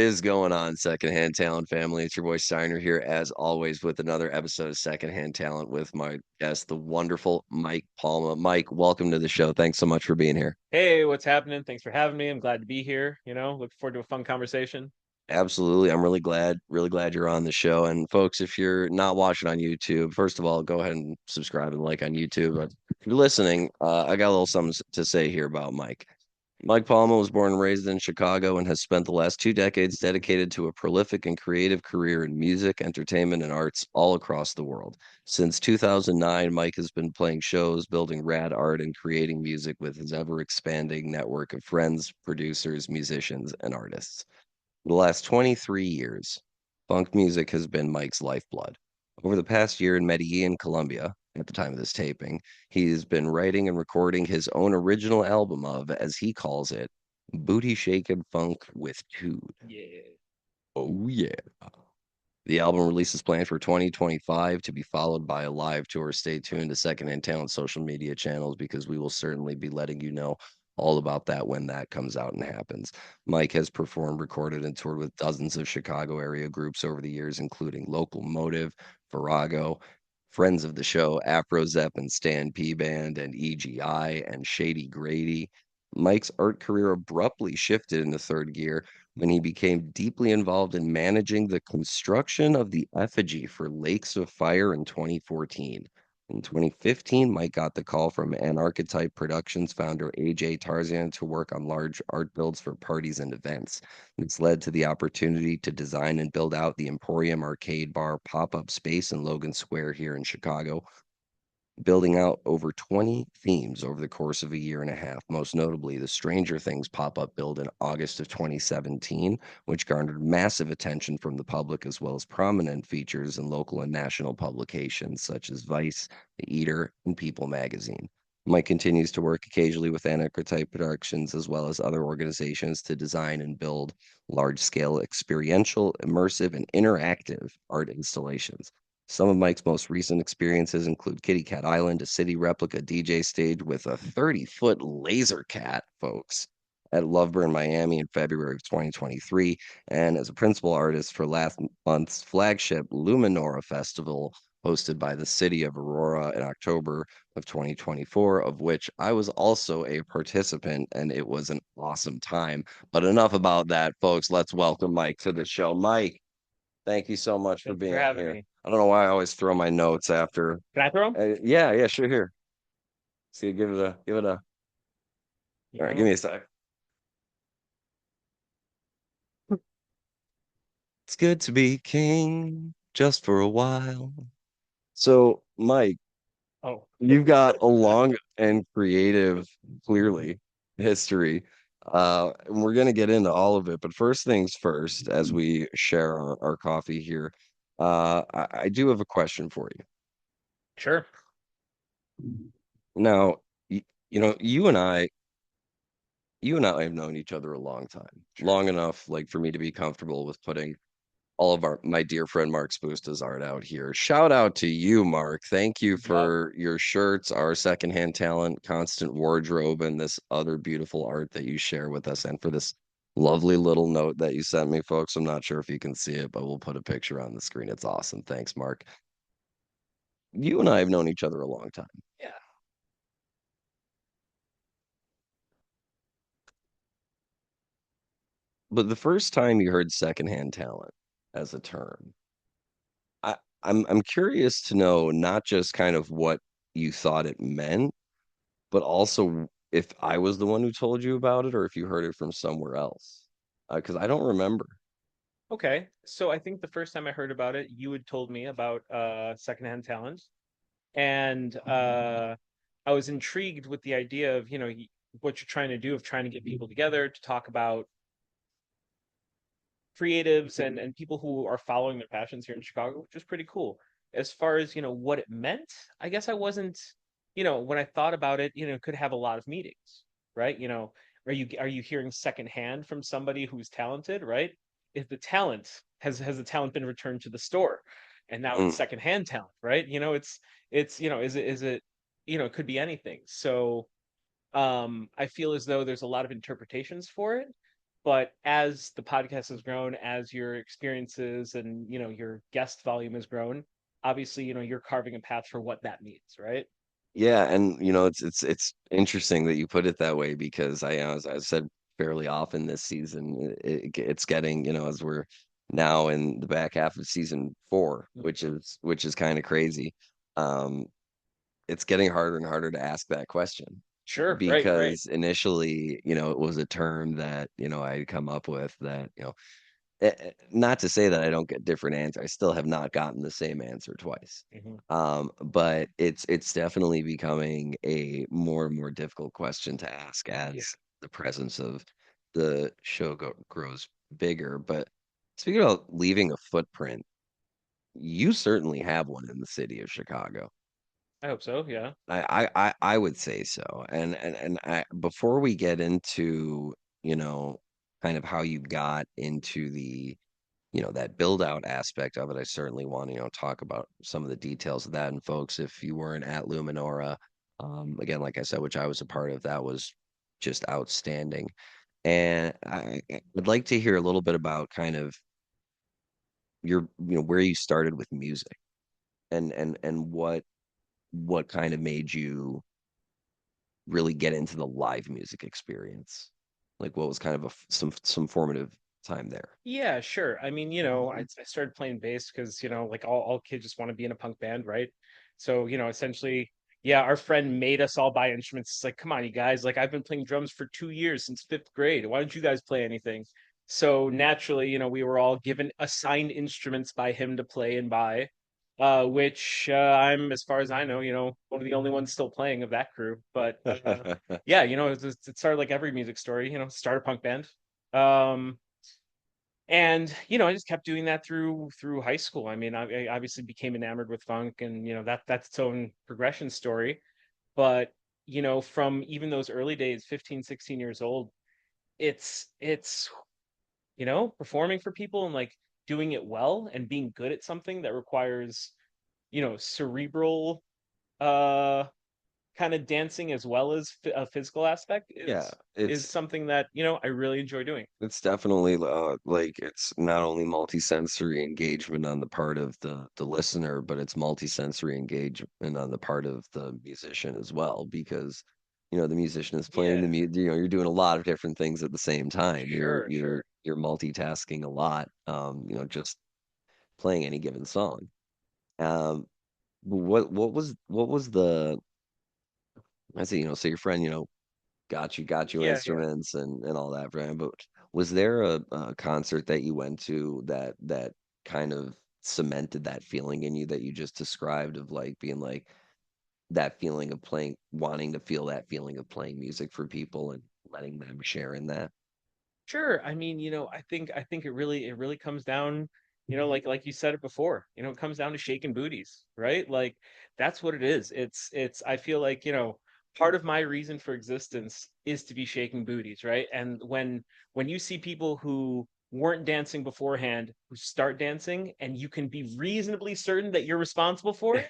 is going on, Secondhand Talent family? It's your boy Steiner here, as always, with another episode of Secondhand Talent with my guest, the wonderful Mike Palma. Mike, welcome to the show. Thanks so much for being here. Hey, what's happening? Thanks for having me. I'm glad to be here. Looking forward to a fun conversation. Absolutely. I'm really glad you're on the show. And folks, if you're not watching on YouTube, first of all, go ahead and subscribe and like on YouTube. But if you're listening, I got a little something to say here about Mike. Mike Palma was born and raised in Chicago and has spent the last 2 decades dedicated to a prolific and creative career in music, entertainment, and arts all across the world. Since 2009, Mike has been playing shows, building rad art, and creating music with his ever expanding network of friends, producers, musicians, and artists. For the last 23 years, funk music has been Mike's lifeblood. Over the past year in Medellin, Colombia, at the time of this taping, he's been writing and recording his own original album of, as he calls it, Booty-shakin Funk with Tude. Yeah. Oh, yeah. The album release is planned for 2025 to be followed by a live tour. Stay tuned to Secondhand Talent social media channels because we will certainly be letting you know all about that when that comes out and happens. Mike has performed, recorded, and toured with dozens of Chicago area groups over the years, including Local Motive, Virago, Friends of the Show, Afro Zep and Stan P Band, and EGI, and Shady Grady. Mike's art career abruptly shifted into third gear when he became deeply involved in managing the construction of the effigy for Lakes of Fire in 2014. In 2015, Mike got the call from Anarchetype Productions founder AJ Tarzan to work on large art builds for parties and events. This led to the opportunity to design and build out the Emporium Arcade Bar pop up space in Logan Square here in Chicago, building out over 20 themes over the course of a year and a half, most notably the Stranger Things pop up build in August of 2017, which garnered massive attention from the public as well as prominent features in local and national publications such as Vice, The Eater, and People magazine. Mike continues to work occasionally with Anarchetype Productions as well as other organizations to design and build large scale experiential, immersive, and interactive art installations. Some of Mike's most recent experiences include Kitty Cat Island, a city replica DJ stage with a 30-foot laser cat, folks, at Loveburn, Miami in February of 2023, and as a principal artist for last month's flagship Luminora Festival, hosted by the city of Aurora in October of 2024, of which I was also a participant, and it was an awesome time. But enough about that, folks. Let's welcome Mike to the show. Mike, thank you so much for Thank you for being having here. me. I don't know why I always throw my notes after. Can I throw them? Yeah, yeah, sure. Here, see, give it a. You All right, give me know, a sec. It's good to be king just for a while. So, Mike, oh, you've got a long and creative, clearly, history. And we're gonna get into all of it, but first things first, as we share our coffee here, I do have a question for you. sure. Now, you know, you and I have known each other a long time, Sure. long enough like for me to be comfortable with putting all of our my dear friend Mark Spoosta's art out here. Shout out to you, Mark. Thank you Good job. for your shirts, our secondhand talent, constant wardrobe, and this other beautiful art that you share with us, and for this lovely little note that you sent me, folks. I'm not sure if you can see it, but we'll put a picture on the screen. It's awesome. Thanks, Mark. You and I have known each other a long time. Yeah. But the first time you heard secondhand talent as a term, I, I'm curious to know not just kind of what you thought it meant, but also if I was the one who told you about it or if you heard it from somewhere else. Because I don't remember. Okay. So I think the first time I heard about it, you had told me about Secondhand Talent, and I was intrigued with the idea of what you're trying to do of trying to get people together to talk about creatives and people who are following their passions here in Chicago, which is pretty cool. As far as, what it meant, I guess I wasn't, when I thought about it, it could have a lot of meanings, right? Are you hearing secondhand from somebody who's talented, right? If the talent has the talent been returned to the store and now it's Mm, secondhand talent, right? It's, is it, it could be anything. So I feel as though there's a lot of interpretations for it, But as the podcast has grown, as your experiences and, your guest volume has grown, obviously, you're carving a path for what that means, right? Yeah, and it's interesting that you put it that way because as I said fairly often this season, it's getting, as we're now in the back half of season four, Mhm. which is kind of crazy. Um, it's getting harder and harder to ask that question Sure, right, right. because initially, it was a term that, I'd come up with that, not to say that I don't get different answers. I still have not gotten the same answer twice. Hmm. But it's definitely becoming a more and more difficult question to ask Yeah. as the presence of the show grows bigger. But speaking of leaving a footprint, you certainly have one in the city of Chicago. I hope so. Yeah. I would say so. Before we get into, kind of how you got into the that build out aspect of it, I certainly want to, talk about some of the details of that. And folks, if you weren't at Luminora, again, like I said, which I was a part of, that was just outstanding. And I would like to hear a little bit about kind of where you started with music and what kind of made you really get into the live music experience. Like what was kind of some formative time there. Yeah, sure. I mean, I started playing bass because, like all kids just want to be in a punk band, right? So, essentially, yeah, our friend made us all buy instruments. It's like, come on, you guys. Like, I've been playing drums for 2 years since fifth grade. Why don't you guys play anything? So naturally, we were all given assigned instruments by him to play and buy, which I'm, as far as I know, one of the only ones still playing of that crew. But yeah, it started like every music story, start a punk band. Um, and I just kept doing that through high school. I mean, I obviously became enamored with funk, and that's its own progression story. But from even those early days, 15, 16 years old, it's performing for people and like doing it well and being good at something that requires cerebral uh kind of dancing as well as a physical aspect Yeah, is something that I really enjoy doing. it's definitely like it's not only multisensory engagement on the part of the listener, but it's multisensory engagement on the part of the musician as well, because the musician is playing Yeah, the music. You're doing a lot of different things at the same time. You're sure, you're sure. you're multitasking a lot. Just playing any given song. Um, what was the I say, so your friend, got you Yeah, yeah. instruments and all that, right? But was there a concert that you went to that kind of cemented that feeling in you that you just described of like being like that feeling of playing, wanting to feel that feeling of playing music for people and letting them share in that? Sure. I mean, I think it really comes down, like you said it before, it comes down to shaking booties, right? Like that's what it is. It's I feel like, part of my reason for existence is to be shaking booties, right? And when you see people who weren't dancing beforehand who start dancing and you can be reasonably certain that you're responsible for it,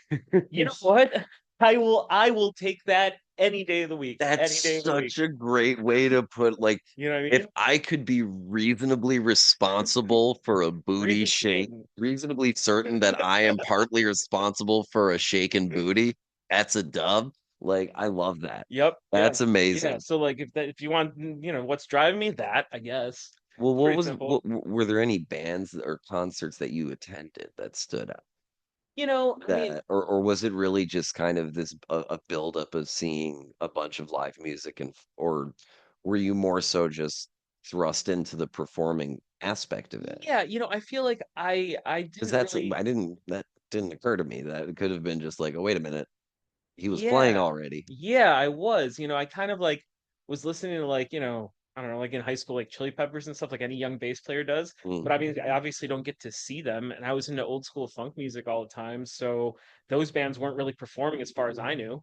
you know what? I will take that any day of the week, That's any day of the week. such a great way to put like You know what I if mean? I could be reasonably responsible for a booty shake, Booty-shakin. reasonably certain that I am partly responsible for a shaken booty, that's a dub. Like I love that. Yep. Yeah. That's Yeah. amazing. So like if you want, what's driving me, that I guess. Well, It's pretty simple. were there any bands or concerts that you attended that stood out? I mean, That or was it really just kind of this a buildup of seeing a bunch of live music or were you more so just thrust into the performing aspect of it? yeah, I feel like I Because didn't really. that didn't occur to me that it could have been just like, oh wait a minute, he was playing Yeah. already. Yeah, I was. I kind of like was listening to like, I don't know, like in high school, like Chili Peppers and stuff, like any young bass player does. But Mm. I mean, I obviously don't get to see them. And I was into old school funk music all the time. So those bands weren't really performing as far as I knew.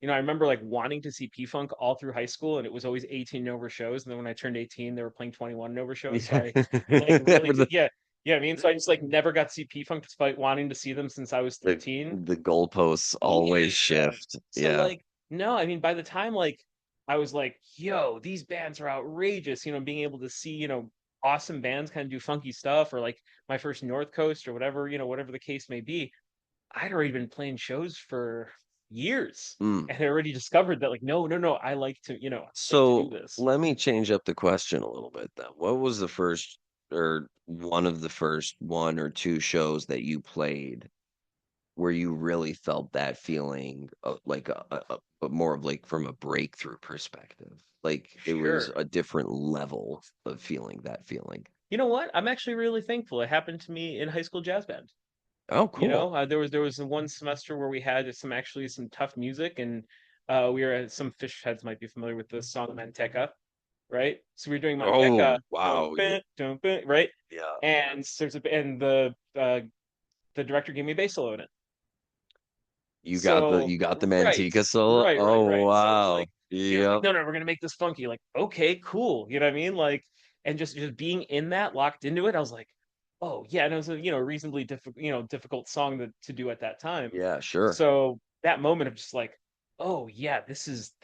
I remember like wanting to see P-Funk all through high school, and it was always 18 and over shows. And then when I turned 18, they were playing 21 and over shows. So I like really For did, yeah, yeah. I mean, so I just like never got to see P-Funk despite wanting to see them since I was the 13. the goalposts always Yeah. shift. So Yeah. like, no, I mean, by the time like I was like, yo, these bands are outrageous. Being able to see, awesome bands kind of do funky stuff, or like my first North Coast or whatever, whatever the case may be. I'd already been playing shows for years Mm. and I already discovered that, like, no, no, no, I like to do So this. let me change up the question a little bit then. What was the first or one of the first one or two shows that you played where you really felt that feeling of like but more of like from a breakthrough perspective? Like it was Sure. a different level of feeling that feeling. You know what? I'm actually really thankful. It happened to me in high school jazz band. Oh, cool. There was one semester where we had some tough music, and we were at some fish heads might be familiar with the song Manteca, right? So we were doing Manteca, Oh, wow. don't right? Yeah. And the director gave me a bass solo in it. So You got the right, Manteca solo? right, right, Oh, right. So it was wow. like, Yep. no, no, we're gonna make this funky. Like, okay, cool. You know what I mean? Like, and just being in that, locked into it, I was like, oh yeah, and it was a reasonably difficult song to do at that time. Yeah, sure. So that moment of just like, oh yeah, this is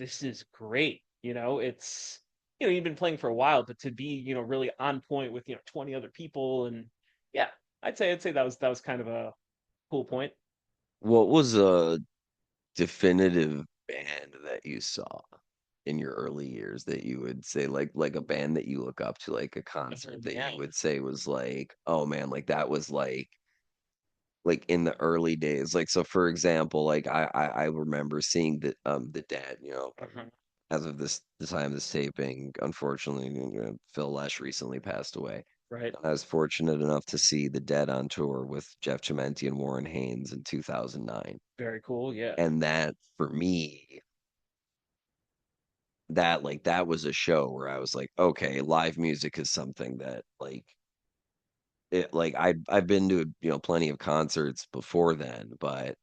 great. It's you've been playing for a while, but to be really on point with 20 other people, and yeah, I'd say that was kind of a cool point. What was a definitive band that you saw in your early years that you would say like a band that you look up to, like a Oh concert that you man, would say was like, oh man, like that was like in the early days. Like so for example, like I remember seeing the Dead, mhm, as of the time of this taping, unfortunately, Phil Lesh recently passed away. right. I was fortunate enough to see the Dead on tour with Jeff Chimenti and Warren Haynes in 2009. Very cool. Yeah. And that for me, that was a show where I was like, okay, live music is something that I've been to, plenty of concerts before then, but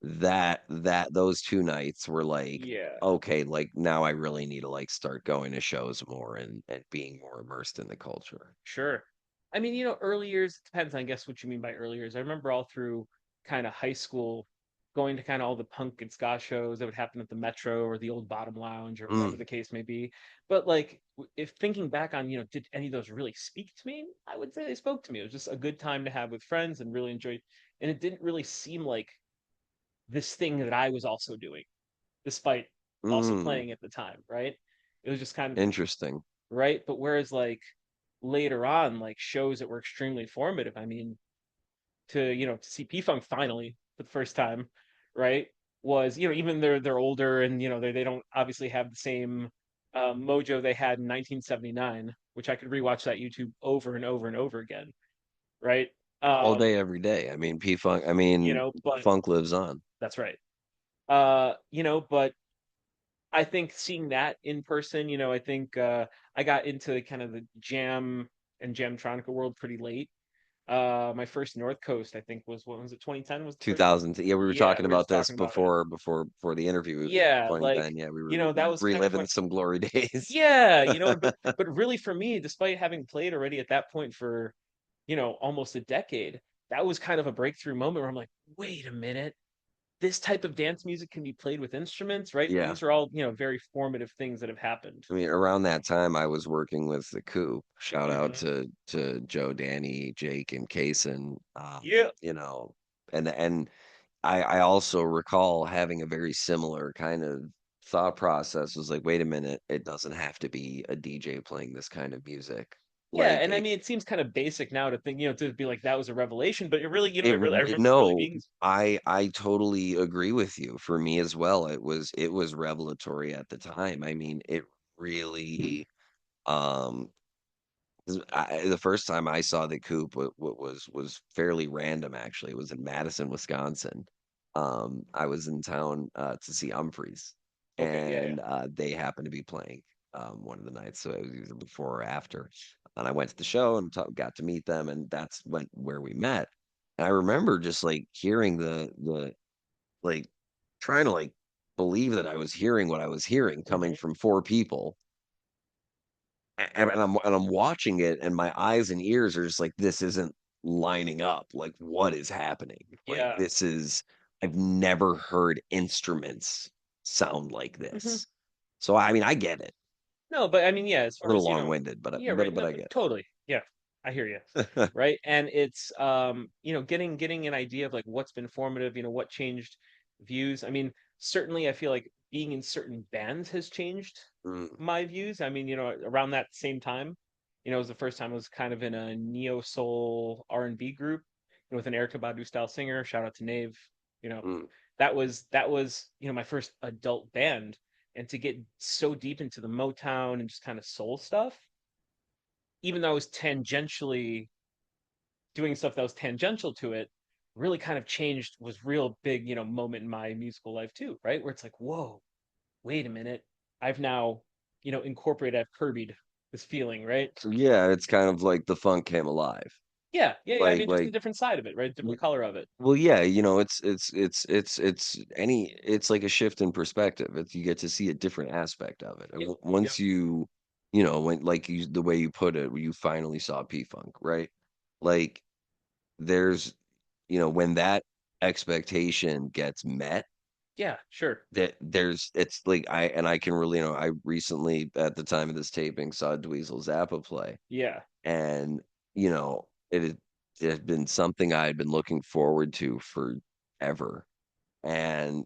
that those 2 nights were like, Yeah. okay, like now I really need to like start going to shows more and being more immersed in the culture. Sure. I mean, early years, it depends, I guess, what you mean by early years. I remember all through kind of high school going to kind of all the punk and ska shows that would happen at the Metro or the old Bottom Lounge or whatever Mm, the case may be. But like, if thinking back on, did any of those really speak to me? I would say they spoke to me. It was just a good time to have with friends and really enjoyed. And it didn't really seem like this thing that I was also doing, despite also mm, playing at the time, right? It was just kind of interesting. right. But whereas like later on, like shows that were extremely formative. I mean, to see P Funk finally for the first time, right? Was even they're older and they don't obviously have the same mojo they had in 1979, which I could rewatch that YouTube over and over and over again, right? All Um, day, every day. I mean, P-Funk, I mean, but funk lives on. that's right. But I think seeing that in person, I think I got into kind of the jam and jamtronica world pretty late. My first North Coast, I think, was what was it? 2010 was the first one. 2000. Yeah, we were Yeah, talking we were about just this talking about it. before the interview. Yeah, like 2010. Yeah, we that was kind of reliving when. some glory days. Yeah, but really for me, despite having played already at that point for almost a decade, that was kind of a breakthrough moment where I'm like, wait a minute, this type of dance music can be played with instruments, right? And Yeah. these are all very formative things that have happened. I mean, around that time, I was working with the Coop. Shout out Hmm. to Joe, Danny, Jake, and Kaysen. Yeah. And I also recall having a very similar kind of thought process. Was like, wait a minute, it doesn't have to be a DJ playing this kind of music. Yeah, Like and I mean, it seems kind of basic now to think, to be like that was a revelation, but it really, I remember it really no, being. I totally agree with you. For me as well, it was revelatory at the time. I mean, it really um 'cause the first time I saw the Coop was fairly random actually. It was in Madison, Wisconsin. I was in town to see Humphreys, Okay, yeah, yeah. and they happened to be playing one of the nights, so it was either before or after. And I went to the show and got to meet them, and that's where we met. And I remember just like hearing the like trying to like believe that I was hearing what I was hearing coming Hmm. from four people and I'm watching it, and my eyes and ears are just like, this isn't lining up. Like, what is happening? Like, Yeah. I've never heard instruments sound like Hmm. this. So I mean, I get it. No, but I mean, yeah, as A far little as, long-winded, but yeah, right. but No, I but get totally. Yeah, I hear you. it. Right. And it's, getting an idea of like what's been formative, what changed views. I mean, certainly I feel like being in certain bands has changed Mm, my views. I mean, around that same time, it was the first time I was kind of in a neo soul R&B group, with an Erykah Badu style singer. Shout out to Nave. You know, mm. that was my first adult band, and to get so deep into the Motown and just kind of soul stuff, even though I was tangentially doing stuff that was tangential to it, really kind of changed, was real big, moment in my musical life too, right? Where it's like, whoa, wait a minute. I've now, incorporated, I've kirbyed this feeling, right? Yeah, it's kind of like the funk came alive. Yeah, yeah, yeah. I Like mean, just a like different side of it, right? Different color of it. well, yeah, it's like a shift in perspective. It's you get to see a different aspect of it. And Yep, yep, once when like the way you put it, you finally saw P-Funk, right? Like there's, when that expectation gets met, yeah, sure. that it's like I can really, I recently at the time of this taping saw Dweezil Zappa play, Yeah, and it had been something I had been looking forward to forever, and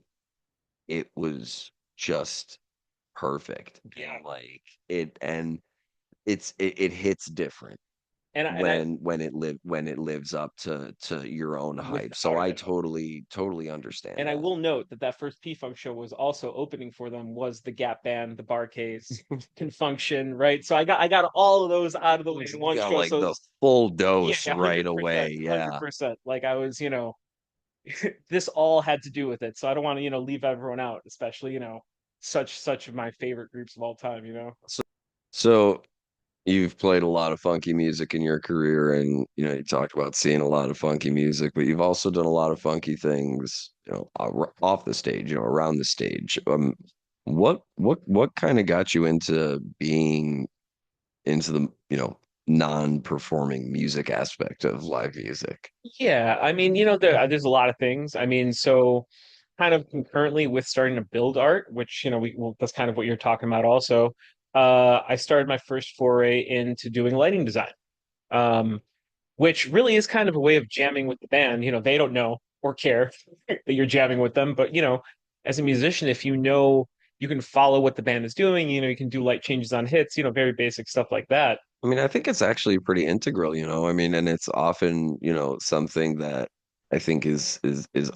it was just perfect. yeah. And like and it hits different And I when it lives up to your own hype. So without a I doubt. totally understand And I that. will note that first P-Funk show was also opening for them was the Gap Band, the Bar-Kays, Confunction, right? So I got all of those out of the way in You one got show. like So the full yeah, dose right 100%, away. Yeah. 100%. Like I was, this all had to do with it. So I don't want to, leave everyone out, especially, such of my favorite groups of all time. So you've played a lot of funky music in your career, and you talked about seeing a lot of funky music, but you've also done a lot of funky things, off the stage, around the stage. What kind of got you into being into the, non-performing music aspect of live music? Yeah, I mean, there's a lot of things. I mean, so kind of concurrently with starting to build art, which, that's kind of what you're talking about also. I started my first foray into doing lighting design, um, which really is kind of a way of jamming with the band. They don't know or care that you're jamming with them, but, as a musician, if you can follow what the band is doing, you can do light changes on hits, very basic stuff like that. I mean, I think it's actually pretty integral, I mean, and it's often, something that I think is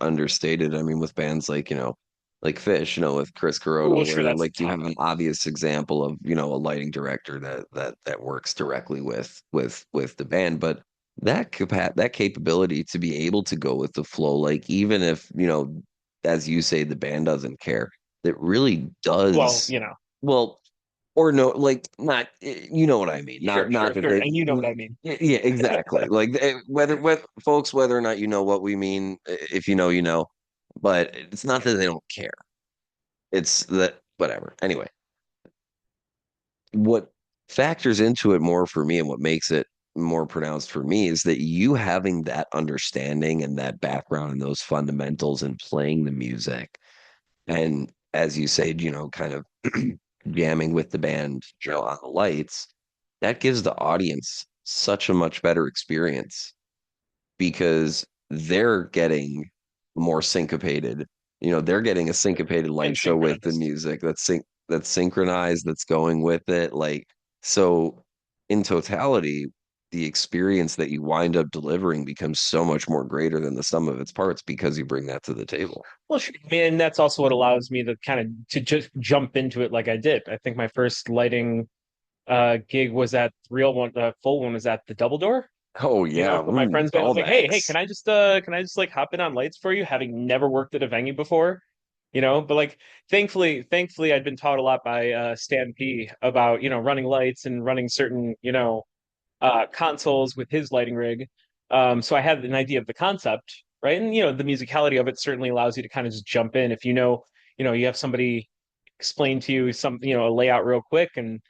understated. I mean, with bands like, like Fish, with Chris Well, Carrotto, sure, where that's like you top. have an obvious example of, a lighting director that works directly with the band, but that capability to be able to go with the flow, like even if, as you say, the band doesn't care, it really Well, does. Well, or no, like not, you know what I mean, sure, not sure, that sure. they, And you know what I mean. yeah, exactly, like whether folks, whether or not you know what we mean, if you know, but it's not that they don't care, it's that whatever. Anyway, what factors into it more for me and what makes it more pronounced for me is that you having that understanding and that background and those fundamentals in playing the music, and as you said, kind of jamming with the band, on the lights, that gives the audience such a much better experience because they're getting more syncopated. They're getting a syncopated light And show with the synchronized. music that's synchronized, that's going with it. Like, so in totality, the experience that you wind up delivering becomes so much more greater than the sum of its parts because you bring that to the table. Well, sure. I mean, and that's also what allows me to kind of to just jump into it like I did. I think my first lighting gig was at real one, the full one was at the Double Door. Oh yeah, But my friend's band was like, "Hey, callbacks. can I just like hop in on lights for you?" Having never worked at a venue before, But like, thankfully, I'd been taught a lot by Stan P about running lights and running certain consoles with his lighting rig. So I had an idea of the concept, right? And the musicality of it certainly allows you to kind of just jump in if you have somebody explain to you some a layout real quick, and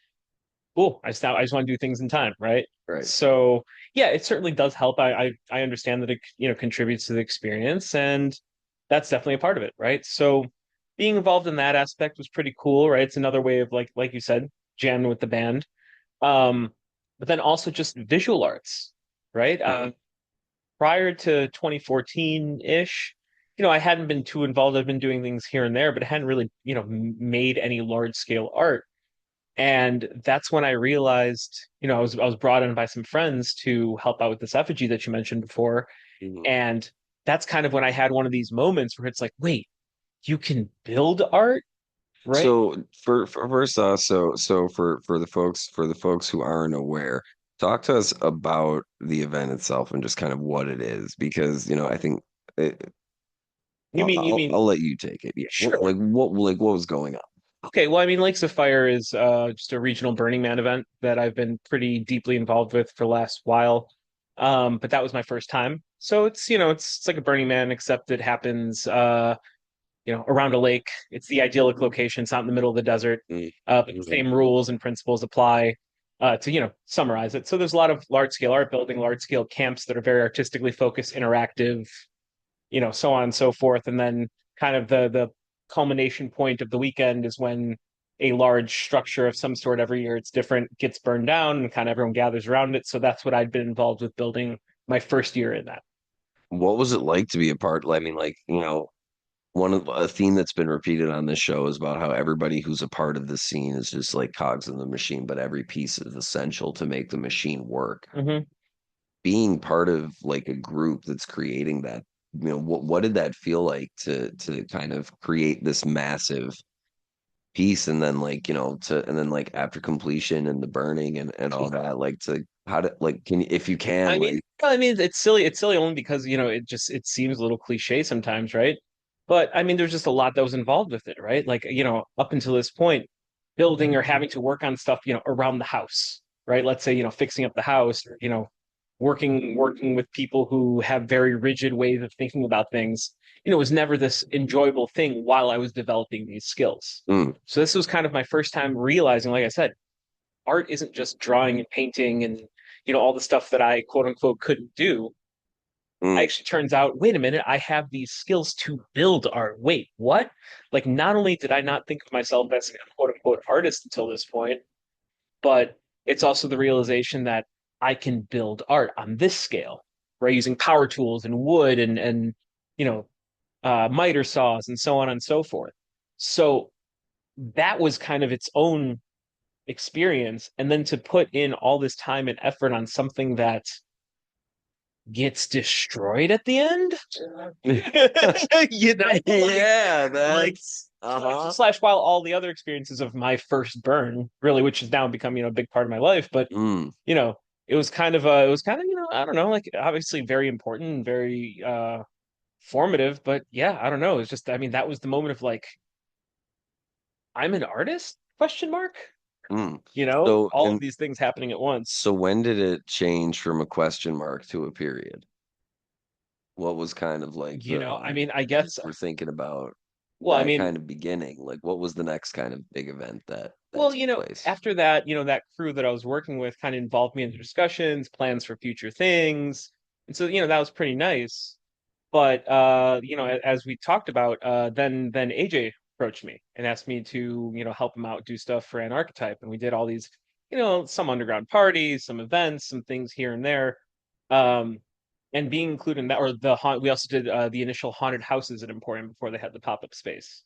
cool. I just want to do things in time, right? Right. So yeah, it certainly does help. I understand that it contributes to the experience, and that's definitely a part of it, right? So being involved in that aspect was pretty cool, right? It's another way of like you said, jamming with the band. Um, but then also just visual arts, right? Prior to 2014-ish, I hadn't been too involved. I've been doing things here and there, but I hadn't really, made any large scale art. And that's when I realized, I was brought in by some friends to help out with this effigy that you mentioned before. Mhm. And that's kind of when I had one of these moments where it's like, wait, you can build art, right? So for first off, for the folks who aren't aware, talk to us about the event itself and just kind of what it is, because I think it, You mean, I'll let you take it. Yeah, sure. what was going on? Okay, well, I mean, Lakes of Fire is just a regional Burning Man event that I've been pretty deeply involved with for the last while. But that was my first time. So it's like a Burning Man, except it happens around a lake. It's the idyllic location. It's out in the middle of the desert. Mm, But the mhm. same rules and principles apply to, summarize it. So there's a lot of large scale art building, large scale camps that are very artistically focused, interactive, so on and so forth. And then kind of the culmination point of the weekend is when a large structure of some sort every year, it's different, gets burned down and kind of everyone gathers around it. So that's what I'd been involved with building my first year in that. What was it like to be a part? I mean, one of a theme that's been repeated on this show is about how everybody who's a part of the scene is just like cogs in the machine, but every piece is essential to make the machine work. Hmm. Being part of like a group that's creating that, what did that feel like to kind of create this massive piece, and then and then like after completion and the burning and all that, like to how to like can if you can I mean, like I mean, it's silly. It's silly only because, it seems a little cliche sometimes, right? But I mean, there's just a lot that was involved with it, right? Like, up until this point, building or having to work on stuff, around the house, right? Let's say, fixing up the house or, working with people who have very rigid ways of thinking about things, was never this enjoyable thing while I was developing these skills. mm, So this was kind of my first time realizing, like I said, art isn't just drawing and painting and all the stuff that I quote unquote couldn't do. mm. Actually turns out, wait a minute, I have these skills to build art. Wait, what? Like, not only did I not think of myself as a quote unquote artist until this point, but it's also the realization that I can build art on this scale, right? Using power tools and wood and you know miter saws and so on and so forth. So that was kind of its own experience, and then to put in all this time and effort on something that gets destroyed at the end. you know like, Yeah, like that's uh-huh. slash while all the other experiences of my first burn really, which has now become a big part of my life, but Mm. you know it was kind of I don't know, like obviously very important and very formative, but yeah, I don't know, it's just, I mean, that was the moment of like, I'm an artist, question mark, Mm. So all of and these things happening at once. so when did it change from a question mark to a period? What was kind of like I mean, I as guess, we're thinking about well, I that mean, kind of beginning, like what was the next kind of big event that well, took place? after that, that crew that I was working with kind of involved me in the discussions, plans for future things. And so, that was pretty nice. But as we talked about, then AJ approached me and asked me to, help him out do stuff for an archetype. And we did all these, some underground parties, some events, some things here and there. Um, and being included in that, or we also did the initial haunted houses at Emporium before they had the pop-up space.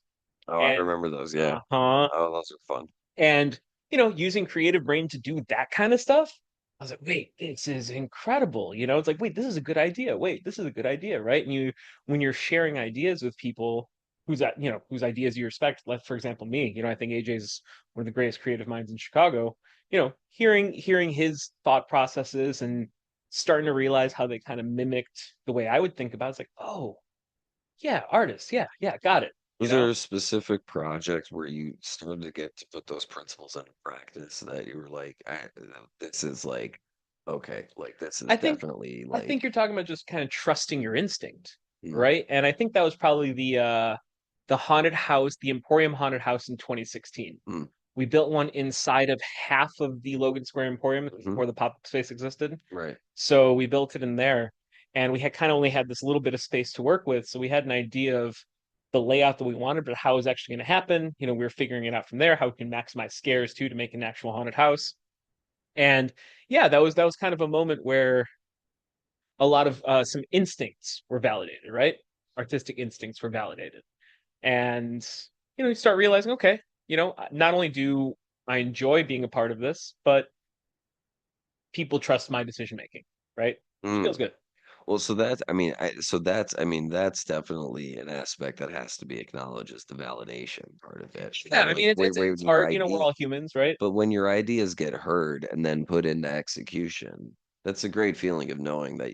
Oh, I And remember those. Yeah. uh-huh. Oh, those are fun. And, using creative brain to do that kind of stuff, I was like, wait, this is incredible. It's like, wait, this is a good idea. Wait, this is a good idea, right? And when you're sharing ideas with people whose ideas you respect, like for example, me, I think AJ's one of the greatest creative minds in Chicago. Hearing his thought processes and starting to realize how they kind of mimicked the way I would think about it, it's like, oh, yeah, artists, yeah, yeah, got it. Was there a specific project where you started to get to put those principles into practice that you were like, this is like, okay, like this is I think definitely I think like, you're talking about just kind of trusting your instinct, mm, right? And I think that was probably the haunted house, the Emporium haunted house in 2016. mm, We built one inside of half of the Logan Square Emporium hmm before the pop-up space existed. right. So we built it in there, and we had kind of only had this little bit of space to work with. So we had an idea of the layout that we wanted, but how it was actually going to happen. We were figuring it out from there, how we can maximize scares too to make an actual haunted house. And yeah, that was kind of a moment where a lot of some instincts were validated, right? Artistic instincts were validated. And you start realizing, okay, not only do I enjoy being a part of this, but people trust my decision making, right? Which Mm. feels good. Well, so that's, I mean, that's definitely an aspect that has to be acknowledged as the validation part of it. Yeah, That I like mean where it's your art, we're idea, all humans, right? but when your ideas get heard and then put into execution, that's a great feeling of knowing that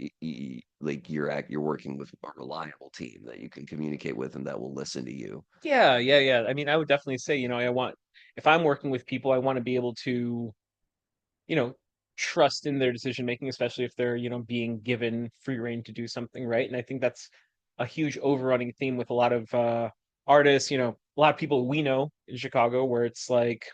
like you're working with a reliable team that you can communicate with and that will listen to you. Yeah, yeah, yeah. I mean, I would definitely say, I want if I'm working with people, I want to be able to, you know, trust in their decision making, especially if they're, being given free rein to do something, right? And I think that's a huge overrunning theme with a lot of artists, a lot of people we know in Chicago, where it's like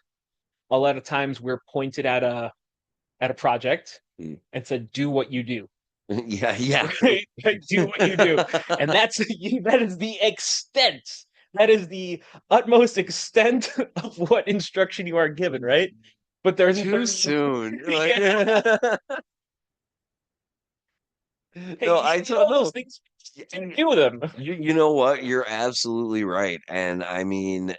a lot of times we're pointed at a project Mm. and said, do what you do. Yeah, yeah. Right? Like, do what you do. And that is the extent. That is the utmost extent of what instruction you are given, right? But Too soon. Like, yeah, hey, no, you I need don't all those know. things to do them. You know what? You're absolutely right. And I mean,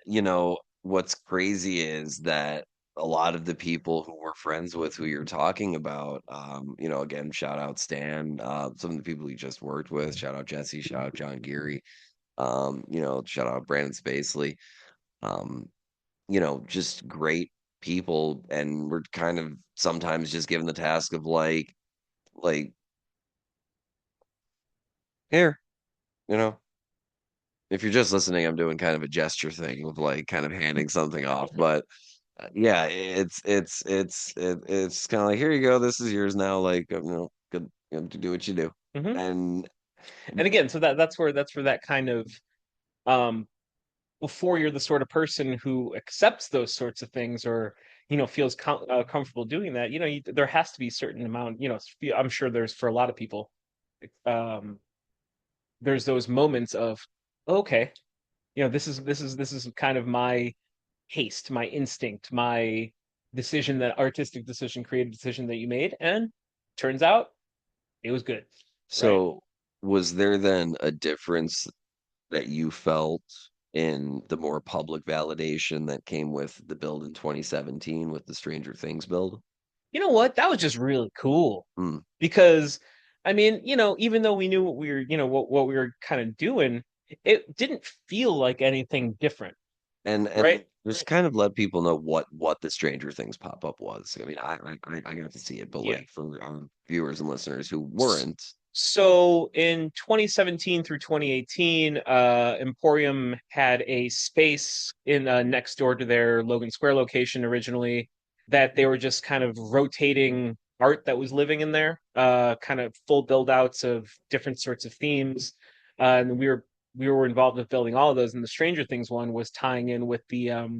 what's crazy is that a lot of the people who we're friends with who you're talking about, again, shout out Stan, some of the people you just worked with, shout out Jesse, shout out John Geary, shout out Brandon Spacely, um, just great people. And we're kind of sometimes just given the task of like, here, you know. If you're just listening, I'm doing kind of a gesture thing of like kind of handing something off, but yeah, it's kind of like here you go, this is yours now. Like good, to do what you do, Hmm. and And again, so that's where that kind of um before you're the sort of person who accepts those sorts of things or feels comfortable doing that, there has to be a certain amount. I'm sure there's for a lot of people. Um, there's those moments of okay, this is kind of my haste, my instinct, my decision, that artistic decision, creative decision that you made, and turns out it was good, right? so was there then a difference that you felt in the more public validation that came with the build in 2017 with the Stranger Things build? You know what? That was just really cool Mm. because I mean, even though we knew what we were, what we were kind of doing, it didn't feel like anything different, And right? just kind of let people know what the Stranger Things pop up was. I mean, I got to see it, but Yeah. like for viewers and listeners who weren't, So in 2017 through 2018, Emporium had a space in next door to their Logan Square location originally that they were just kind of rotating art that was living in there, kind of full build outs of different sorts of themes. And we were involved with building all of those. And the Stranger Things one was tying in with the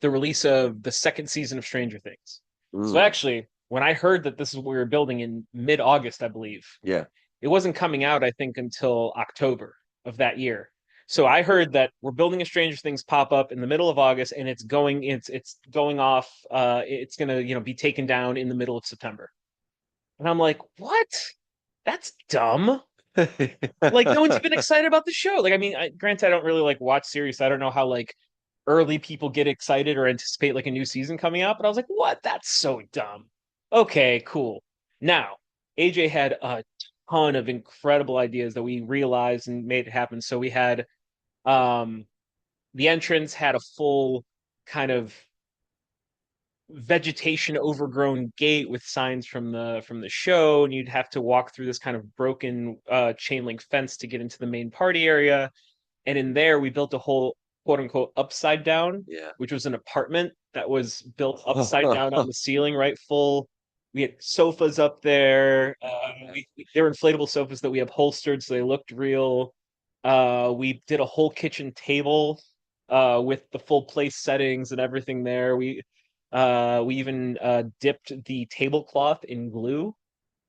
release of the second season of Stranger Things. So mm, actually, when I heard that this is what we were building in mid-August, I believe, yeah. it wasn't coming out, I think, until October of that year. So I heard that we're building a Stranger Things pop up in the middle of August, and it's going off. It's gonna be taken down in the middle of September. And I'm like, what? That's dumb. Like no one's even excited about the show. Like I mean, granted, I don't really like watch series. So I don't know how like early people get excited or anticipate like a new season coming out. But I was like, what? That's so dumb. Okay, cool. Now AJ had a ton of incredible ideas that we realized and made it happen. So we had um the entrance had a full kind of vegetation overgrown gate with signs from the show, and you'd have to walk through this kind of broken chain link fence to get into the main party area. And in there we built a whole quote unquote upside down, Yeah. which was an apartment that was built upside down on the ceiling, right? Full. We had sofas up there. They were inflatable sofas that we upholstered so they looked real. We did a whole kitchen table with the full place settings and everything there. We even dipped the tablecloth in glue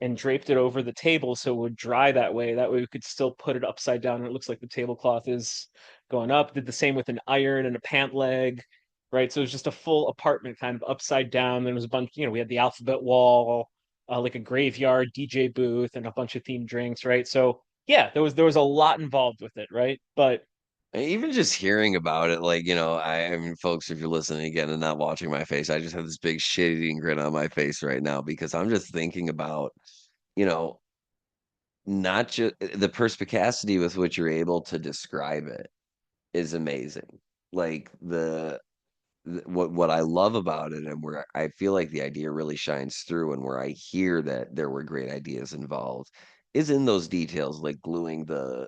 and draped it over the table so it would dry that way. That way we could still put it upside down and it looks like the tablecloth is going up. Did the same with an iron and a pant leg, right? So it was just a full apartment kind of upside down. There was a bunch, we had the alphabet wall, like a graveyard, DJ booth, and a bunch of themed drinks, right? So yeah, there was a lot involved with it, right? But Even just hearing about it, like, I mean, folks, if you're listening again and not watching my face, I just have this big shit-eating grin on my face right now because I'm just thinking about, you know, not just the perspicacity with which you're able to describe it is amazing. Like what I love about it and where I feel like the idea really shines through and where I hear that there were great ideas involved is in those details, like gluing the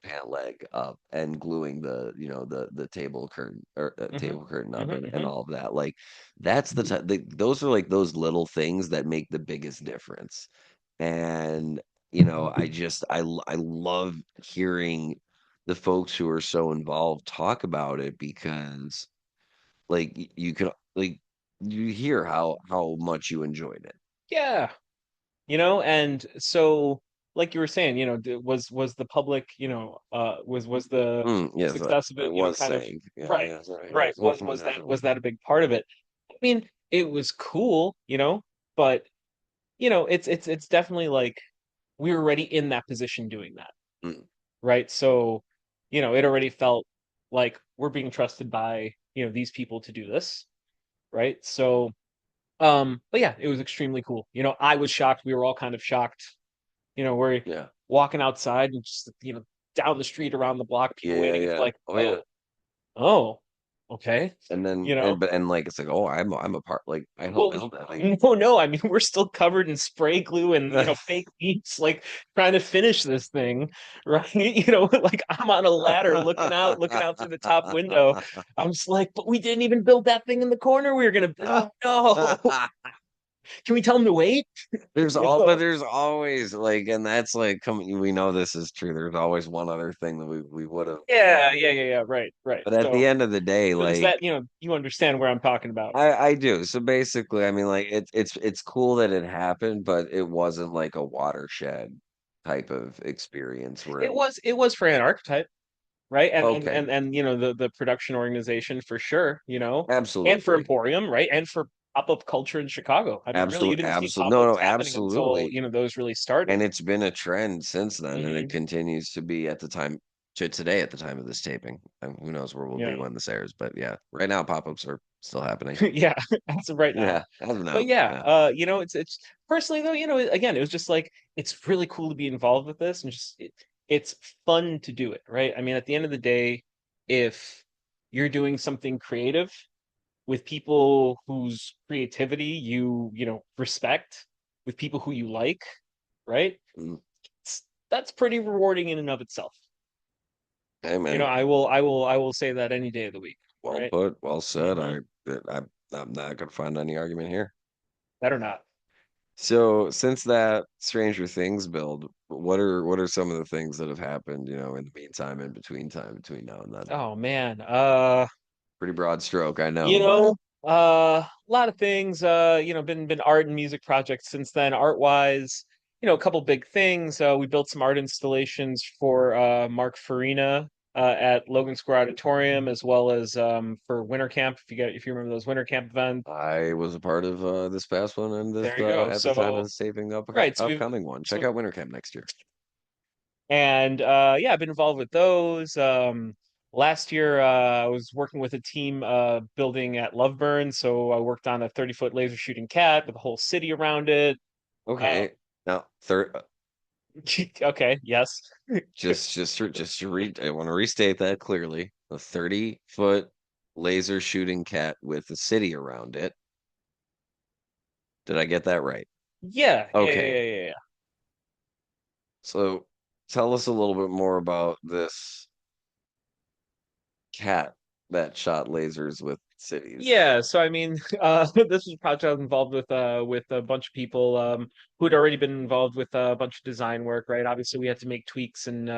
pant leg up and gluing the table curtain or mhm, table curtain up mhm, and mhm. all of that. Like that's those are like those little things that make the biggest difference. And I love hearing the folks who are so involved talk about it because like you could like you hear how much you enjoyed it. Yeah, and so like you were saying, was the public, was the Yes, success of I it, was kind of saying, yeah, right, yes, right, right. yes, Was that a big part of it? I mean, it was cool, but it's definitely like we were already in that position doing that, mm, right? So, it already felt like we're being trusted by, these people to do this, right? So, but yeah, it was extremely cool. I was shocked. We were all kind of shocked. We're yeah, walking outside and just, down the street around the block, people yeah, waiting. It's yeah, like, oh yeah. oh, okay. And then You know, and like it's like, oh, I'm a part, like I helped well, build that, like no, no. I mean, we're still covered in spray glue and, fake meats, like trying to finish this thing, right? Like I'm on a ladder looking out through the top window. I'm just like, but we didn't even build that thing in the corner we were gonna build. Oh no. Can we tell them to wait? But there's always like, and that's like coming. We know this is true. There's always one other thing that we would have. Yeah, yeah, yeah, yeah. Right, right. But at the So end of the day, is like that, you understand where I'm talking about. I do. So basically, I mean, like it's cool that it happened, but it wasn't like a watershed type of experience where It was for an archetype, right? okay, And the production organization for sure, and for absolutely, Emporium, right? And for pop-up culture in Chicago. I mean, really, you absolutely, didn't see absolutely, no, pop-ups no, happening until, absolutely, those really started. and it's been a trend since then, and it Hmm. continues to be at the time to today at the time of this taping. And who knows where we'll be Yeah. when this airs? But yeah, right now pop-ups are still happening. Yeah, as of right now. Yeah, as of But now, yeah, yeah. it's personally though, again, it was just like it's really cool to be involved with this and just it's fun to do it, right? I mean, at the end of the day, if you're doing something creative with people whose creativity you respect, with people who you like, right? Mm. That's pretty rewarding in and of itself. Hey man, I will say that any day of the week, well right? put, well said. Hmm. I'm not gonna find any argument here. Better not. So since that Stranger Things build, what are some of the things that have happened, in the meantime, in between time, between now and then? Oh man. Pretty broad stroke, I You know, but know, a lot of things, been art and music projects since then, art wise, a couple big things. We built some art installations for Mark Farina at Logan Square Auditorium, as well as for Winter Camp, if you remember those Winter Camp events. I was a part of this past one and this There you go. at the time So of saving up right, so upcoming one. Check so out Winter Camp next year. and yeah, I've been involved with those. Last year, I was working with a team building at Loveburn, so I worked on a 30-foot laser shooting cat with a whole city around it. Uh, Okay, now third, okay, yes. just to read, I want to restate that clearly. A 30-foot laser shooting cat with a city around it. Did I get that right? Yeah, yeah, yeah, Okay. yeah, yeah. Yeah. So tell us a little bit more about this cat that shot lasers with cities. Yeah, so I mean, this was a project I was involved with a bunch of people who'd already been involved with a bunch of design work, right? Obviously, we had to make tweaks and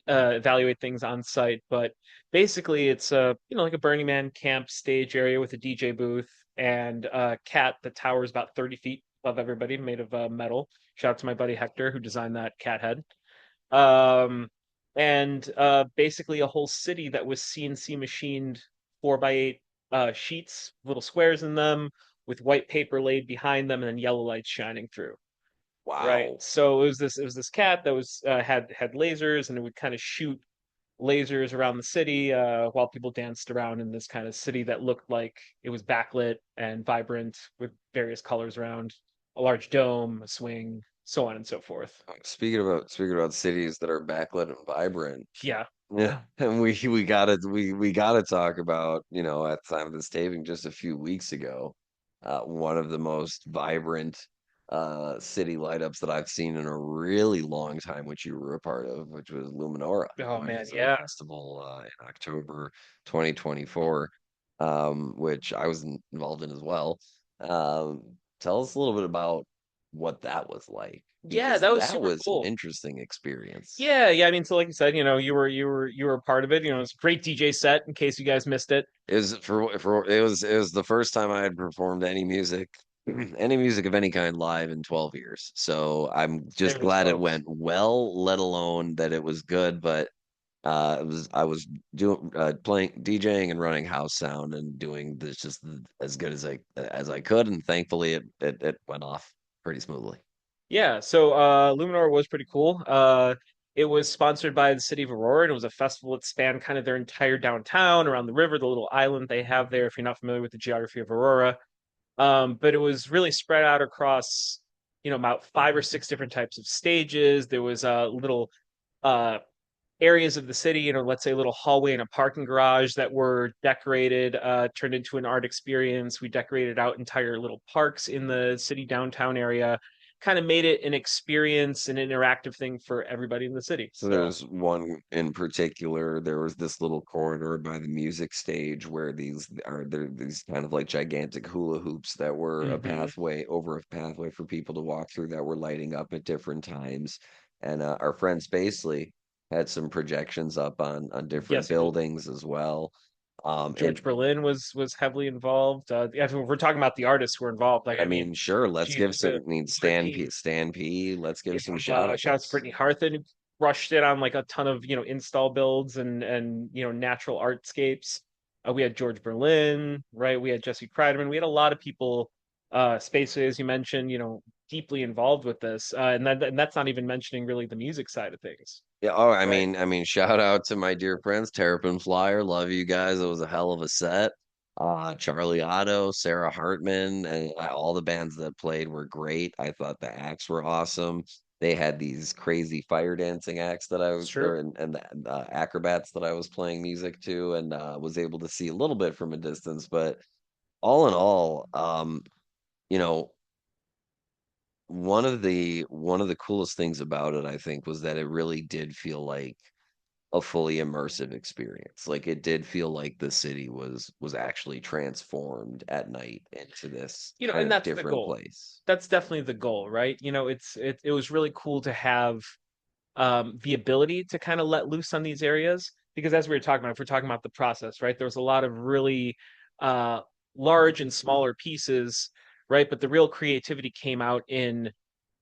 evaluate things on site, but basically, it's like a Burning Man camp stage area with a DJ booth and a cat that towers about 30 feet. Love everybody, made of metal. Shout out to my buddy Hector who designed that cat head. Um, and basically a whole city that was CNC machined 4x8 sheets, little squares in them, with white paper laid behind them, and then yellow lights shining through. Right. Wow. So it was this cat that was had lasers, and it would kind of shoot lasers around the city while people danced around in this kind of city that looked like it was backlit and vibrant with various colors around a large dome, a swing, so on and so forth. Speaking about cities that are backlit and vibrant, Yeah. yeah, and we gotta talk about, at the time of this taping just a few weeks ago, one of the most vibrant city light ups that I've seen in a really long time, which you were a part of, which was Luminora, Oh the man, music yeah. festival in October 2024, which I was involved in as well. Tell us a little bit about what that was like, Yeah, because that was that super was an cool. interesting experience. Yeah, yeah. I mean, so like you said, you were a part of it. It's a great DJ set. In case you guys missed it, It was the first time I had performed any music, any music of any kind live in 12 years. So I'm just there it is, glad it folks. went well, let alone that it was good. But I was doing playing DJing and running house sound and doing this just as good as I could, and thankfully it went off pretty smoothly. Yeah, so Luminor was pretty cool. It was sponsored by the city of Aurora, and it was a festival that spanned kind of their entire downtown around the river, the little island they have there. If you're not familiar with the geography of Aurora, but it was really spread out across, about 5 or 6 different types of stages. There was little uh, areas of the city, let's say a little hallway and a parking garage that were decorated, turned into an art experience. We decorated out entire little parks in the city downtown area, kind of made it an experience, an interactive thing for everybody in the city. So So, there's one in particular. There was this little corridor by the music stage where these kind of like gigantic hula hoops that were mhm. a pathway for people to walk through that were lighting up at different times. And our friend Spacely had some projections up on different Yes, he did. buildings as well. And George Berlin was heavily involved. Yeah, if we're talking about the artists who were involved. Like, I I mean, mean, sure, let's give Jesus, some need Brittany, Stan P. Let's give some shout shout out to outs. Brittany Harthen, who crushed it on like a ton of install builds and natural artscapes. We had George Berlin, right? We had Jesse Kreideman. We had a lot of people, Spacey, as you mentioned, deeply involved with this, and that's not even mentioning really the music side of things, Yeah, oh, right? shout out to my dear friends, Terrapin Flyer. Love you guys. It was a hell of a set. Charlie Otto, Sarah Hartman, and all the bands that played were great. I thought the acts were awesome. They had these crazy fire dancing acts that I It's was true. there, and the acrobats that I was playing music to, and was able to see a little bit from a distance. But all in all, you know, one of the coolest things about it, I think, was that it really did feel like a fully immersive experience. Like it did feel like the city was actually transformed at night into this kind And of that's the different goal. place. That's definitely the goal, right? It was really cool to have the ability to kind of let loose on these areas because as we were talking about, if we're talking about the process, right? There was a lot of really uh, large and smaller pieces, right? But the real creativity came out in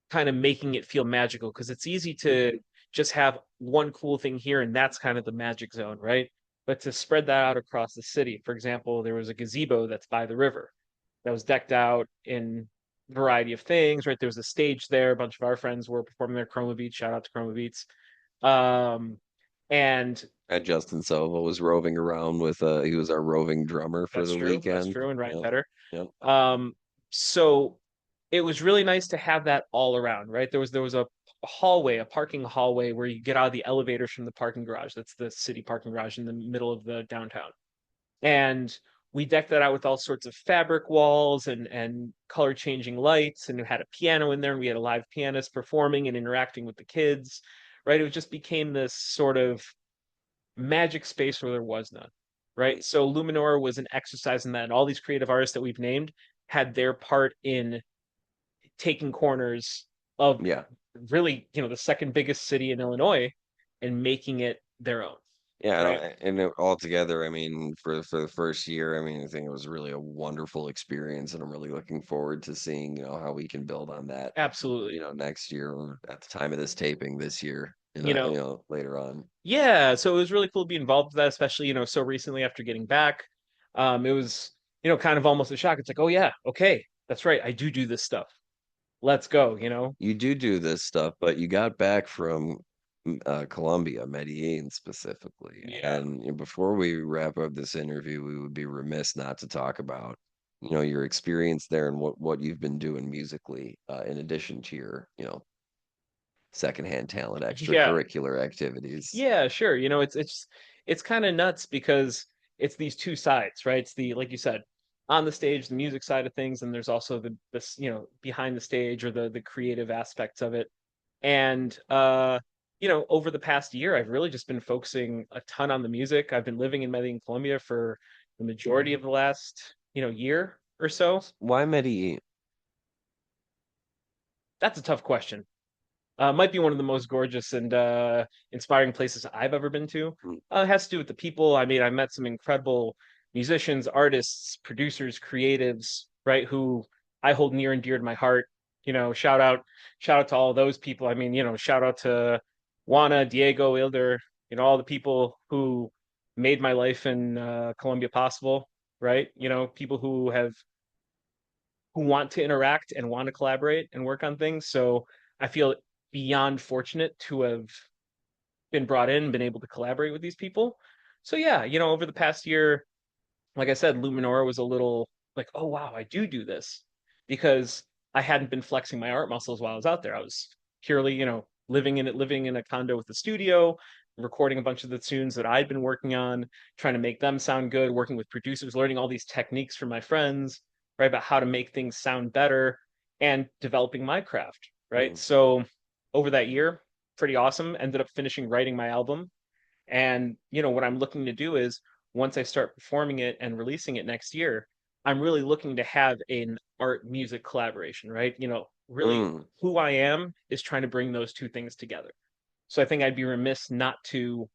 kind of making it feel magical because it's easy to just have one cool thing here and that's kind of the magic zone, right? But to spread that out across the city, for example, there was a gazebo that's by the river that was decked out in a variety of things, right? There was a stage there. A bunch of our friends were performing their Chroma Beats. Shout out to Chroma Beats. Um, and And Justin Sova was roving around with he was our roving drummer for that's the true. That's weekend. true. And Ryan Yep. Tedder. Yep. So it was really nice to have that all around, right? There was a hallway, a parking hallway where you get out of the elevators from the parking garage. That's the city parking garage in the middle of the downtown. And we decked that out with all sorts of fabric walls and color changing lights, and we had a piano in there, and we had a live pianist performing and interacting with the kids, right? It just became this sort of magic space where there was none, right? So Luminor was an exercise in that, and all these creative artists that we've named had their part in taking corners of Yeah. really, the second biggest city in Illinois and making it their own. Yeah, right? and altogether, I mean, for the first year, I mean, I think it was really a wonderful experience, and I'm really looking forward to seeing, how we can build on that, Absolutely. next year or at the time of this taping this year, You know, later on. yeah, so it was really cool to be involved with that, especially, so recently after getting back. It was, kind of almost a shock. It's like, oh yeah, okay, that's right. I do this stuff. Let's go. You do this stuff, but you got back from Colombia, Medellin specifically. Yeah. And before we wrap up this interview, we would be remiss not to talk about, your experience there and what you've been doing musically, in addition to your, secondhand talent Yeah. extracurricular activities. Yeah, sure. It's kind of nuts because it's these two sides, right? It's the, like you said, on the stage, the music side of things, and there's also the this, behind the stage or the creative aspects of it. And over the past year, I've really just been focusing a ton on the music. I've been living in Medellin, Colombia for the majority of the last, year or so. Why Medellin? That's a tough question. Might be one of the most gorgeous and inspiring places I've ever been to. Mm. It has to do with the people. I mean, I met some incredible musicians, artists, producers, creatives, right? Who I hold near and dear to my heart. Shout out to all those people. I mean, shout out to Juana, Diego, Ilder, all the people who made my life in Colombia possible, right? People who want to interact and want to collaborate and work on things. So I feel beyond fortunate to have been brought in, been able to collaborate with these people. So yeah, over the past year, like I said, Luminora was a little like, oh wow, I do this because I hadn't been flexing my art muscles while I was out there. I was purely, living in a condo with a studio, recording a bunch of the tunes that I'd been working on, trying to make them sound good, working with producers, learning all these techniques from my friends, right, about how to make things sound better and developing my craft, right? Mm. So over that year, pretty awesome. Ended up finishing writing my album. And, what I'm looking to do is once I start performing it and releasing it next year, I'm really looking to have an art music collaboration, right? Really Mm. who I am is trying to bring those two things together. So I think I'd be remiss not to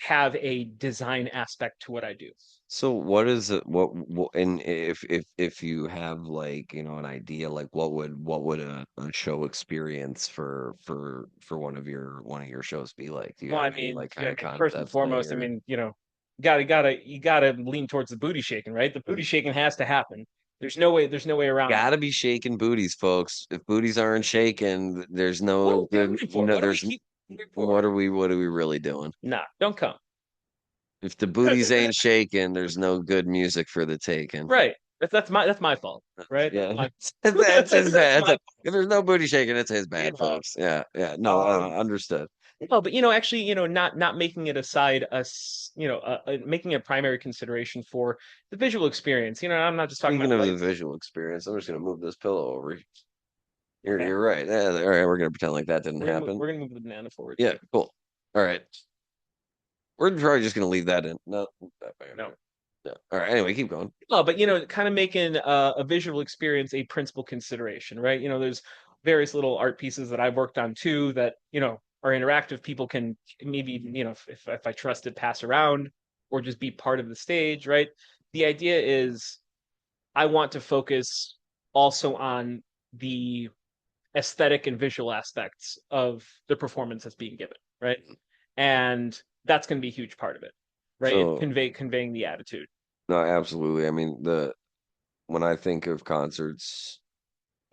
have a design aspect to what I do. So what is it what and if you have like, an idea like what would a show experience for one of your shows be like? Do you Well, have I any mean, like kind of first and concepts that foremost, I you're mean, you gotta lean towards the booty shaking, right? The booty shaking has to happen. There's no way around that. gotta be shaking booties, folks. If booties aren't shaking, there's What are no we good, waiting for? What are we there's keeping for? what are we really doing? Nah, don't come. If the booties ain't shaking, there's no good music for the taking. Right. That's my fault. Right. That's Yeah, my it's his that's bad. my If there's no booty shaking, it's his bad, yeah. folks. Yeah, yeah. No, Um. understood. No, but actually, not making it aside making a primary consideration for the visual experience. I'm not just talking Speaking about of the lights. visual experience, I'm just gonna move this pillow over. You're Okay. you're right. Yeah, all right, we're gonna pretend like that didn't happen. We're gonna move the banana forward Yeah, too. cool. All right, we're probably just gonna leave that in. No, that back No. there. Yeah. All right. Anyway, keep going. No, but kind of making a visual experience a principal consideration, right? There's various little art pieces that I've worked on too that are interactive. People can maybe if I trust it, pass around or just be part of the stage, right? The idea is I want to focus also on the aesthetic and visual aspects of the performance that's being given, right? And that's going to be a huge part of it, right? So, Conveying the attitude. no, absolutely. I mean, the when I think of concerts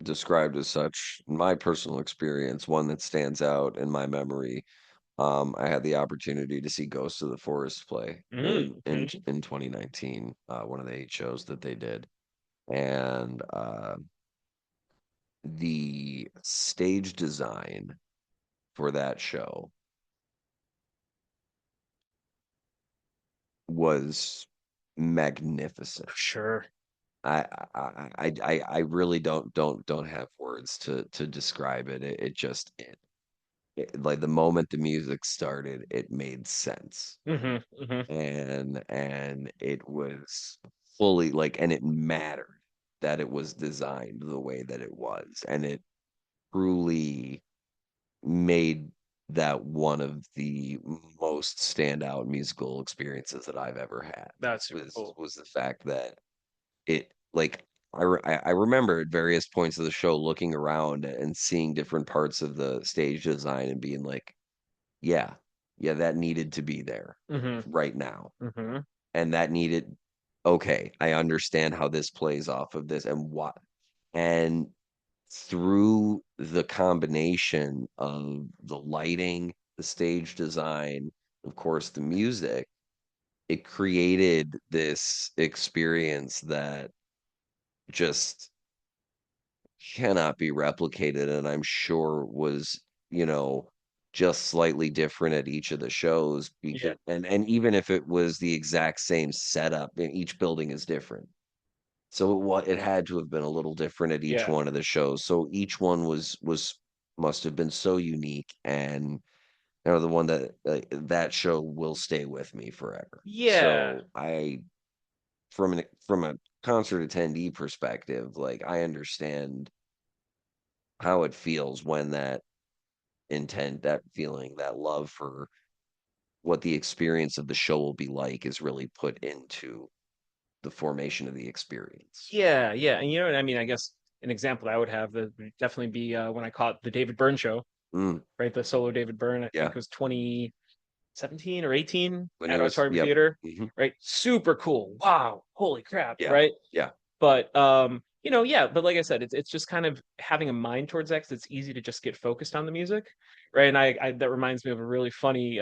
described as such, in my personal experience, one that stands out in my memory. I had the opportunity to see Ghosts of the Forest play in in Mm-hmm. in 2019, one of the 8 shows that they did, and the stage design for that show was magnificent. Sure. I I really don't have words to describe it. It just like the moment the music started, it made sense. Hmm. Hmm. And it was fully like and it mattered that it was designed the way that it was, and it truly made that one of the most standout musical experiences that I've ever had That's super cool. was the fact that it like I remember at various points of the show looking around and seeing different parts of the stage design and being like, yeah, yeah, that needed to be there Hmm. right now. Hmm. And that needed, okay, I understand how this plays off of this and what. And through the combination of the lighting, the stage design, of course, the music, it created this experience that just cannot be replicated, and I'm sure was, you know, just slightly different at each of the shows Yeah. because and even if it was the exact same setup, each building is different. So it had to have been a little different at each Yeah. one of the shows. So each one was must have been so unique, and the one that that show will stay with me forever. Yeah. So I from a concert attendee perspective, like I understand how it feels when that intent, that feeling, that love for what the experience of the show will be like is really put into the formation of the experience. Yeah. Yeah. And you know what I mean? I guess an example that I would have that would definitely be when I caught the David Byrne show, Mm, right? The solo David Byrne, I think yeah, it was 2017 or 18 when it at was, Auditorium yep, Theater, mhm, right? Super cool. Wow. Holy crap. yeah, Right. yeah. But yeah, but like I said, it's just kind of having a mind towards that 'cause it's easy to just get focused on the music, right? And I that reminds me of a really funny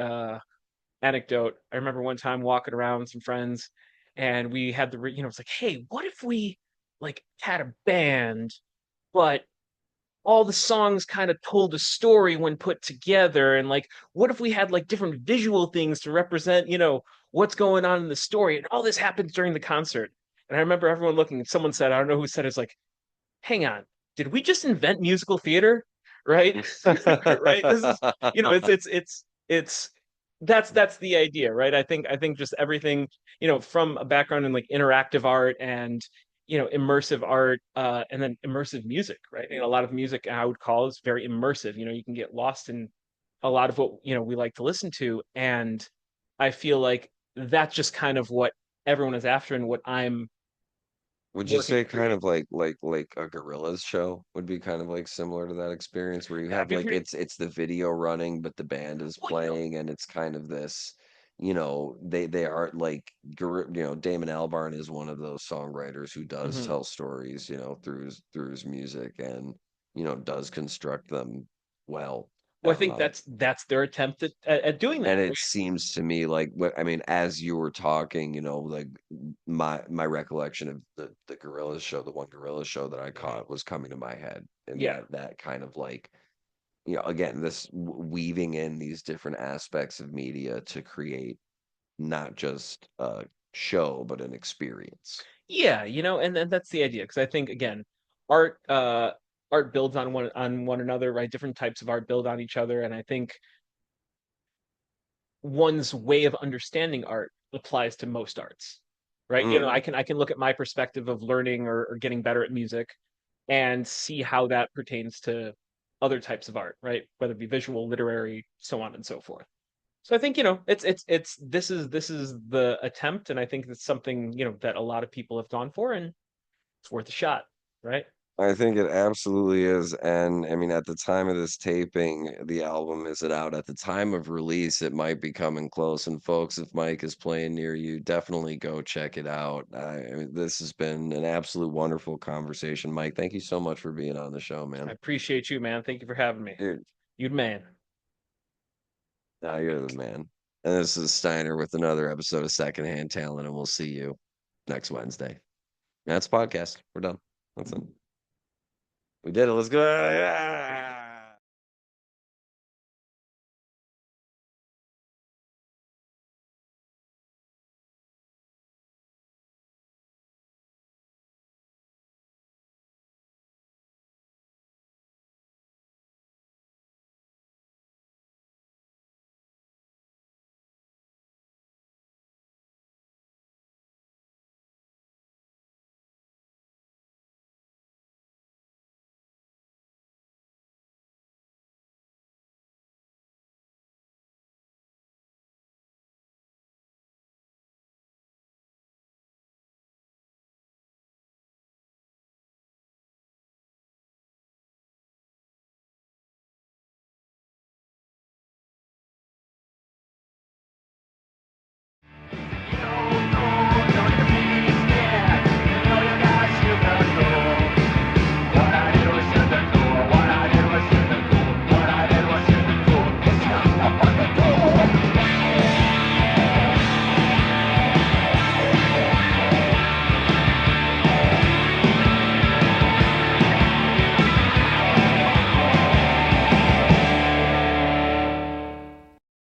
anecdote. I remember one time walking around with some friends and we had it's like, hey, what if we like had a band, but all the songs kind of told a story when put together, and like what if we had like different visual things to represent what's going on in the story, and all this happens during the concert. And I remember everyone looking, and someone said, I don't know who said it's like, hang on, did we just invent musical theater? Right. Right, this is it's that's the idea, right? I think just everything, from a background in like interactive art and immersive art, and then immersive music, right? A lot of music I would call is very immersive. You can get lost in a lot of what we like to listen to, and I feel like that's just kind of what everyone is after and what I'm Would you working say to kind create. of like a Gorillaz show would be kind of like similar to that experience where you That'd have be like pretty. it's the video running, but the band is Well, playing, and it's kind of this, they are like Damon Albarn is one of those songwriters who does mhm. tell stories, through his music and does construct them well. Well, I think that's their attempt at doing that, And right? it seems to me like what I mean, as you were talking, like my recollection of the Gorilla show, the one Gorilla show that I Mhm. caught was coming to my head, and Yeah. that kind of like, again, this weaving in these different aspects of media to create not just a show but an experience. Yeah, and that's the idea, because I think again, art art builds on one another, right? Different types of art build on each other, and I think one's way of understanding art applies to most arts, right? Mm. I can look at my perspective of learning or getting better at music and see how that pertains to other types of art, right? Whether it be visual, literary, so on and so forth. So I think, it's this is the attempt, and I think it's something, that a lot of people have gone for, and it's worth a shot, right? I think it absolutely is. And I mean, at the time of this taping, the album isn't out. At the time of release, it might be coming close. And folks, if Mike is playing near you, definitely go check it out. I mean, this has been an absolute wonderful conversation. Mike, thank you so much for being on the show, I man. appreciate you, man. Thank you for having me. Dude, You the man. now you're the man. And this is Steiner with another episode of Secondhand Talent, and we'll see you next Wednesday. That's podcast. We're done. That's it. We did it. Let's go.